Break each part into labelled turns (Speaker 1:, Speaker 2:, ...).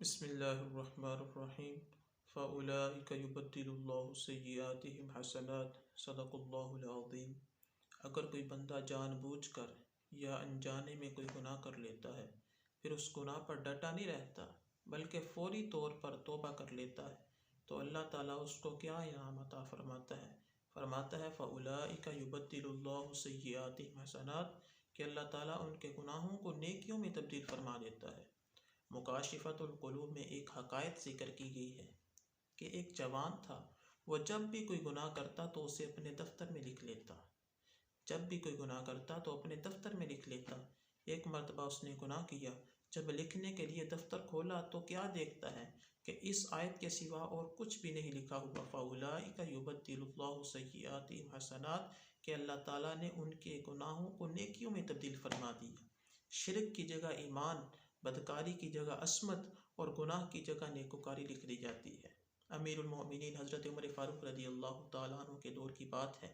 Speaker 1: بسم اللہ الرحمن الرحیم فَأُولَٰئِكَ يُبَدِّلُ اللَّهُ سَيِّئَاتِهِمْ حَسَنَاتٍ صدق اللہ العظیم۔ اگر کوئی بندہ جان بوجھ کر یا انجانے میں کوئی گناہ کر لیتا ہے پھر اس گناہ پر ڈٹا نہیں رہتا بلکہ فوری طور پر توبہ کر لیتا ہے تو اللہ تعالیٰ اس کو کیا انعام عطا فرماتا ہے؟ فَأُولَٰئِكَ يُبَدِّلُ اللَّهُ سَيِّئَاتِهِمْ حَسَنَاتٍ کہ اللہ تعالیٰ ان کے گناہوں کو نیکیوں میں تبدیل فرما دیتا ہے۔ مکاشفۃ القلوب میں ایک حقائق ذکر کی گئی ہے کہ ایک جوان تھا، وہ جب بھی کوئی گناہ کرتا تو اسے اپنے دفتر میں لکھ لیتا۔ جب بھی کوئی گناہ کرتا تو اپنے دفتر میں لکھ لیتا۔ ایک مرتبہ اس نے گناہ کیا، جب لکھنے کے لیے دفتر کھولا تو کیا دیکھتا ہے کہ اس آیت کے سوا اور کچھ بھی نہیں لکھا ہوا۔ فَأُولَٰئِكَ يُبَدِّلُ اللَّهُ سَيِّئَاتِهِمْ حَسَنَاتٍ کہ اللہ تعالیٰ نے ان کے گناہوں کو نیکیوں میں تبدیل فرما دیا۔ شرک کی جگہ ایمان، بدکاری کی جگہ عصمت اور گناہ کی جگہ نیکوکاری لکھ دی جاتی ہے۔ امیر المومنین حضرت عمر فاروق رضی اللہ تعالیٰ عنہ کے دور کی بات ہے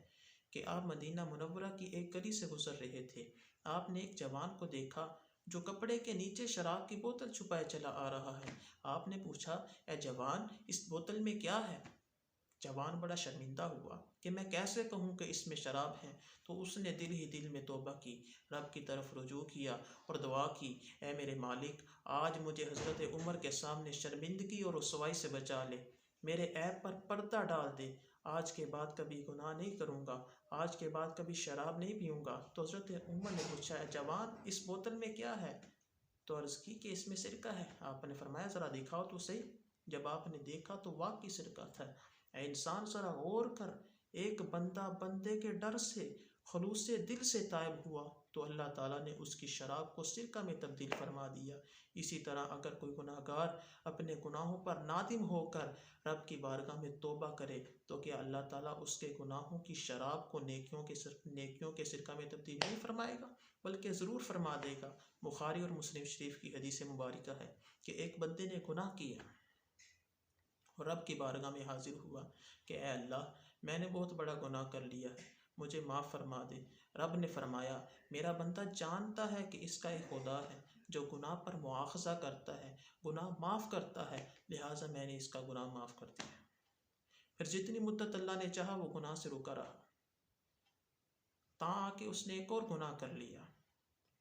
Speaker 1: کہ آپ مدینہ منورہ کی ایک گلی سے گزر رہے تھے۔ آپ نے ایک جوان کو دیکھا جو کپڑے کے نیچے شراب کی بوتل چھپائے چلا آ رہا ہے۔ آپ نے پوچھا، اے جوان، اس بوتل میں کیا ہے؟ جوان بڑا شرمندہ ہوا کہ میں کیسے کہوں کہ اس میں شراب ہے، تو اس نے دل ہی دل میں توبہ کی، رب کی طرف رجوع کیا اور دعا کی، اے میرے مالک، آج مجھے حضرت عمر کے سامنے شرمندگی اور رسوائی سے بچا لے، میرے عیب پر پردہ ڈال دے، آج کے بعد کبھی گناہ نہیں کروں گا، آج کے بعد کبھی شراب نہیں پیوں گا۔ تو حضرت عمر نے پوچھا، اے جوان، اس بوتل میں کیا ہے؟ تو عرض کی کہ اس میں سرکہ ہے۔ آپ نے فرمایا، ذرا دکھاؤ تو صحیح۔ جب آپ نے دیکھا تو واقعی سرکہ تھا۔ اے انسان، ذرا غور کر، ایک بندہ بندے کے ڈر سے خلوص دل سے تائب ہوا تو اللہ تعالیٰ نے اس کی شراب کو سرکہ میں تبدیل فرما دیا۔ اسی طرح اگر کوئی گناہ گار اپنے گناہوں پر نادم ہو کر رب کی بارگاہ میں توبہ کرے تو کیا اللہ تعالیٰ اس کے گناہوں کی شراب کو نیکیوں کے سرکہ میں تبدیل نہیں فرمائے گا، بلکہ ضرور فرما دے گا۔ بخاری اور مسلم شریف کی حدیث مبارکہ ہے کہ ایک بندے نے گناہ کیا اور رب کی بارگاہ میں حاضر ہوا کہ اے اللہ، میں نے بہت بڑا گناہ کر لیا ہے، مجھے معاف فرما دے۔ رب نے فرمایا، میرا بندہ جانتا ہے کہ اس کا ایک خدا ہے جو گناہ پر مواخذہ کرتا ہے، گناہ معاف کرتا ہے، لہٰذا میں نے اس کا گناہ معاف کر دیا۔ پھر جتنی مدت اللہ نے چاہا وہ گناہ سے رکا رہا، تاں کہ اس نے ایک اور گناہ کر لیا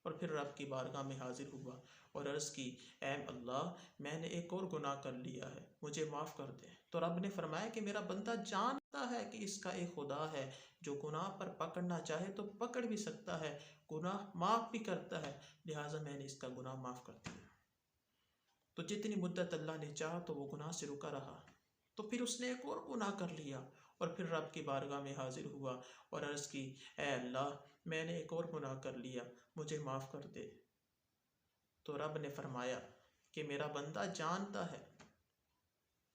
Speaker 1: اور پھر رب کی بارگاہ میں حاضر ہوا اور عرض کی، اے اللہ، میں نے ایک اور گناہ کر لیا ہے، مجھے معاف کر دے۔ تو رب نے فرمایا کہ میرا بندہ جانتا ہے کہ اس کا ایک خدا ہے جو گناہ پر پکڑنا چاہے تو پکڑ بھی سکتا ہے، گناہ معاف بھی کرتا ہے، لہٰذا میں نے اس کا گناہ معاف کر دیا۔ تو جتنی مدت اللہ نے چاہا تو وہ گناہ سے رکا رہا، تو پھر اس نے ایک اور گناہ کر لیا اور پھر رب کی بارگاہ میں حاضر ہوا اور عرض کی، اے اللہ، میں نے ایک اور گناہ کر لیا، مجھے معاف کر دے۔ تو رب نے فرمایا کہ میرا بندہ جانتا ہے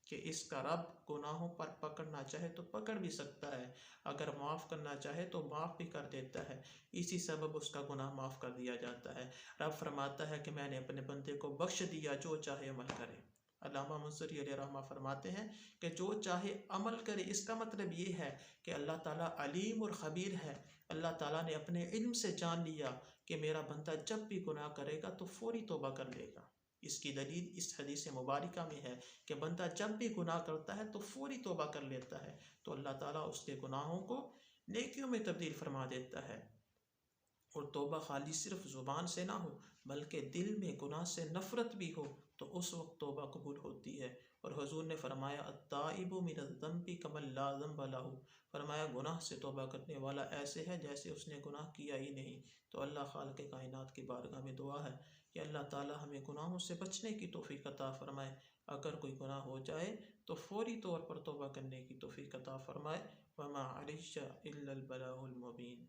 Speaker 1: کہ اس کا رب گناہوں پر پکڑنا چاہے تو پکڑ بھی سکتا ہے، اگر معاف کرنا چاہے تو معاف بھی کر دیتا ہے، اسی سبب اس کا گناہ معاف کر دیا جاتا ہے۔ رب فرماتا ہے کہ میں نے اپنے بندے کو بخش دیا، جو چاہے عمل کرے۔ علامہ منصری علیہ رحمہ فرماتے ہیں کہ جو چاہے عمل کرے، اس کا مطلب یہ ہے کہ اللہ تعالیٰ علیم اور خبیر ہے۔ اللہ تعالیٰ نے اپنے علم سے جان لیا کہ میرا بندہ جب بھی گناہ کرے گا تو فوری توبہ کر لے گا۔ اس کی دلیل اس حدیث مبارکہ میں ہے کہ بندہ جب بھی گناہ کرتا ہے تو فوری توبہ کر لیتا ہے تو اللہ تعالیٰ اس کے گناہوں کو نیکیوں میں تبدیل فرما دیتا ہے۔ اور توبہ خالی صرف زبان سے نہ ہو بلکہ دل میں گناہ سے نفرت بھی ہو تو اس وقت توبہ قبول ہوتی ہے۔ اور حضور نے فرمایا، التائب من الذنب کمن لا ذنب لہ، فرمایا گناہ سے توبہ کرنے والا ایسے ہے جیسے اس نے گناہ کیا ہی نہیں۔ تو اللہ خالق کائنات کی بارگاہ میں دعا ہے کہ اللہ تعالی ہمیں گناہوں سے بچنے کی توفیق عطا فرمائے، اگر کوئی گناہ ہو جائے تو فوری طور پر توبہ کرنے کی توفیق عطا فرمائے۔ وما علیہ الا البلاغ المبین۔